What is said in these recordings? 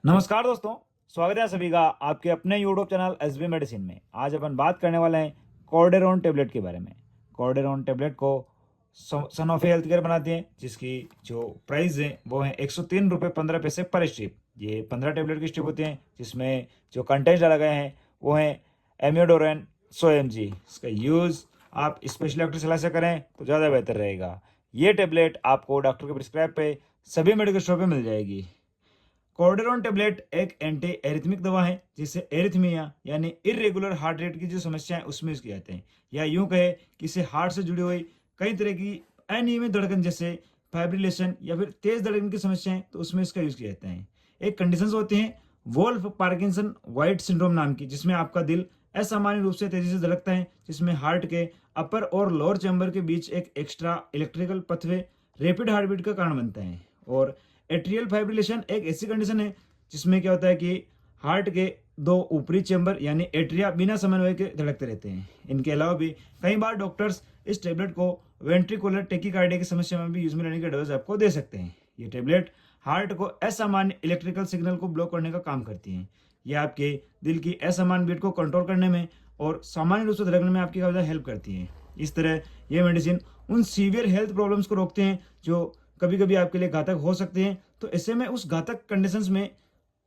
नमस्कार दोस्तों, स्वागत है सभी का आपके अपने यूट्यूब चैनल एसबी मेडिसिन में। आज अपन बात करने वाले हैं कॉर्डेरोन टेबलेट के बारे में। कॉर्डेरोन टेबलेट को सनोफी हेल्थ केयर बनाती है, जिसकी जो प्राइस है वो है 103 रुपये 15 पैसे पर स्ट्रिप। ये 15 टेबलेट की स्ट्रिप होती हैं, जिसमें जो कंटेंट्स डाला गए हैं वो है एम्योडोरेन 100 mg। इसका यूज़ आप स्पेशली डॉक्टर सलाह से करें तो ज़्यादा बेहतर रहेगा। ये टेबलेट आपको डॉक्टर के प्रिस्क्राइब पे सभी मेडिकल स्टोर पे मिल जाएगी। कॉर्डेरोन टेबलेट एक एंटी एरिथमिक दवा है, जिससे एरिथमिया यानी इरेगुलर हार्ट रेट की जो समस्या है उसमें यूज किए जाते हैं, या यूं कहे कि इसे हार्ट से जुड़ी हुई कई तरह की अनियमित धड़कन जैसे फाइब्रिलेशन या फिर तेज धड़कन की समस्याएं तो उसमें इसका यूज किया जाता है। एक कंडीशन होती है वोल्फ पार्किंसन वाइट सिंड्रोम नाम की, जिसमें आपका दिल असामान्य रूप से तेजी से धड़कता है, जिसमें हार्ट के अपर और लोअर चैम्बर के बीच एक एक्स्ट्रा इलेक्ट्रिकल पथवे रैपिड हार्टबीट का कारण बनता है। और एट्रियल फाइब्रिलेशन एक ऐसी कंडीशन है जिसमें क्या होता है कि हार्ट के दो ऊपरी चैम्बर यानी एट्रिया बिना समन्वय के धड़कते रहते हैं। इनके अलावा भी कई बार डॉक्टर्स इस टेबलेट को वेंट्रिकुलर टेकिकार्डिया की समस्या में भी यूज में लेने के डोज आपको दे सकते हैं। ये टेबलेट हार्ट को असामान्य इलेक्ट्रिकल सिग्नल को ब्लॉक करने का काम करती हैं। ये आपके दिल की असामान्य बीट को कंट्रोल करने में और सामान्य रूप से धड़कने में आपकी काफी हेल्प करती है। इस तरह ये मेडिसिन उन सीवियर हेल्थ प्रॉब्लम्स को रोकते हैं जो कभी कभी आपके लिए घातक हो सकते हैं। तो ऐसे में उस घातक कंडीशंस में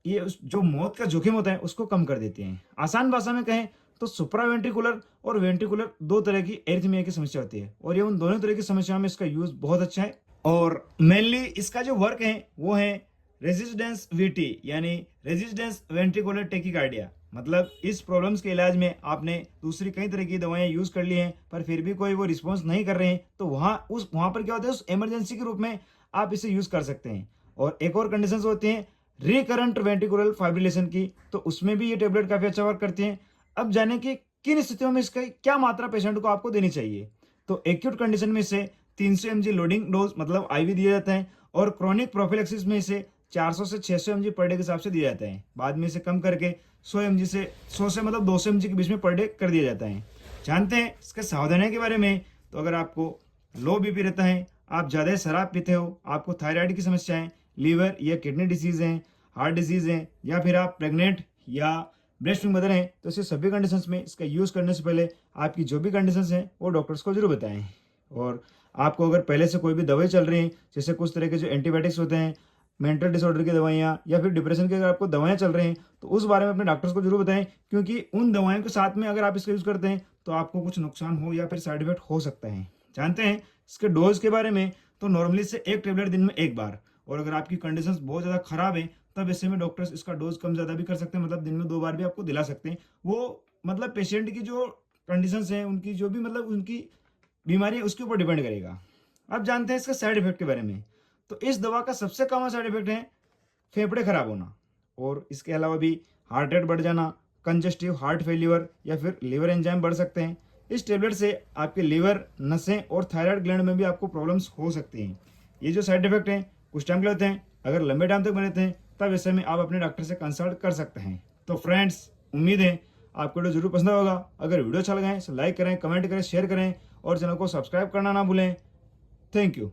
ये उस जो मौत का जोखिम होता है उसको कम कर देते हैं। आसान भाषा में कहें तो सुप्रावेंट्रिकुलर और वेंट्रिकुलर दो तरह की एरिथमिया की समस्या होती है, और ये उन दोनों तरह की समस्याओं में इसका यूज बहुत अच्छा है। और मेनली इसका जो वर्क है वो है रेजिस्टेंस वीटी यानी रेजिस्टेंस वेंट्रिकुलर टेकिकार्डिया। मतलब इस प्रॉब्लम्स के इलाज में आपने दूसरी कई तरह की दवाएं यूज कर ली हैं पर फिर भी कोई वो रिस्पॉन्स नहीं कर रहे हैं, तो वहां पर क्या होता है, उस इमरजेंसी के रूप में आप इसे यूज कर सकते हैं। और एक और कंडीशन होती है रिकरेंट वेंट्रिकुलर फाइब्रिलेशन की, तो उसमें भी ये टेबलेट काफी अच्छा वर्क करती है। अब जाने कि किन स्थितियों में इसका क्या मात्रा पेशेंट को आपको देनी चाहिए। तो एक्यूट कंडीशन में इसे 300 mg लोडिंग डोज मतलब आईवी दिया जाता है, और क्रोनिक प्रोफिलैक्सिस में इसे 400 से 600 mg पर डे के हिसाब से दिया जाता है। बाद में इसे कम करके 100 से मतलब 200 mg के बीच में पर डे कर दिया जाता है। जानते हैं इसके सावधानियों के बारे में। तो अगर आपको लो बीपी रहता है, आप ज़्यादा शराब पीते हो, आपको थायराइड की समस्या है, लीवर या किडनी डिसीज है, हार्ट डिजीज है, या फिर आप प्रेग्नेंट या ब्रेस्ट फीडिंग मदर हैं, तो ऐसे सभी कंडीशंस में इसका यूज़ करने से पहले आपकी जो भी कंडीशंस हैं वो डॉक्टर्स को जरूर बताएं। और आपको अगर पहले से कोई भी दवाई चल रही है, जैसे कुछ तरह के जो एंटीबायोटिक्स होते हैं, मेंटल डिसऑर्डर की दवाइयाँ या फिर डिप्रेशन की अगर आपको दवाएं चल रही हैं, तो उस बारे में अपने डॉक्टर्स को जरूर बताएं, क्योंकि उन दवाइयों के साथ में अगर आप इसका यूज़ करते हैं तो आपको कुछ नुकसान हो या फिर साइड इफेक्ट हो सकता है। जानते हैं इसके डोज के बारे में। तो नॉर्मली से एक टेबलेट दिन में एक बार, और अगर आपकी कंडीशंस बहुत ज़्यादा खराब है तब ऐसे में डॉक्टर्स इसका डोज कम ज़्यादा भी कर सकते हैं, मतलब दिन में 2 बार भी आपको दिला सकते हैं। वो मतलब पेशेंट की जो कंडीशंस हैं, उनकी जो भी मतलब उनकी बीमारी है उसके ऊपर डिपेंड करेगा। अब जानते हैं इसका साइड इफेक्ट के बारे में। तो इस दवा का सबसे कॉमन साइड इफेक्ट है फेफड़े खराब होना, और इसके अलावा भी हार्ट रेट बढ़ जाना, कंजेस्टिव हार्ट फेल्यूर या फिर लीवर एंजाइम बढ़ सकते हैं। इस टेबलेट से आपके लीवर, नसें और थायराइड ग्लैंड में भी आपको प्रॉब्लम्स हो सकती हैं। ये जो साइड इफेक्ट हैं कुछ टाइम के लिए होते हैं, अगर लंबे टाइम तक बने रहते हैं तब ऐसे में आप अपने डॉक्टर से कंसल्ट कर सकते हैं। तो फ्रेंड्स, उम्मीद है आपको वीडियो जरूर पसंद होगा। अगर वीडियो अच्छा लगा है तो लाइक करें, कमेंट करें, शेयर करें और चैनल को सब्सक्राइब करना ना भूलें। Thank you.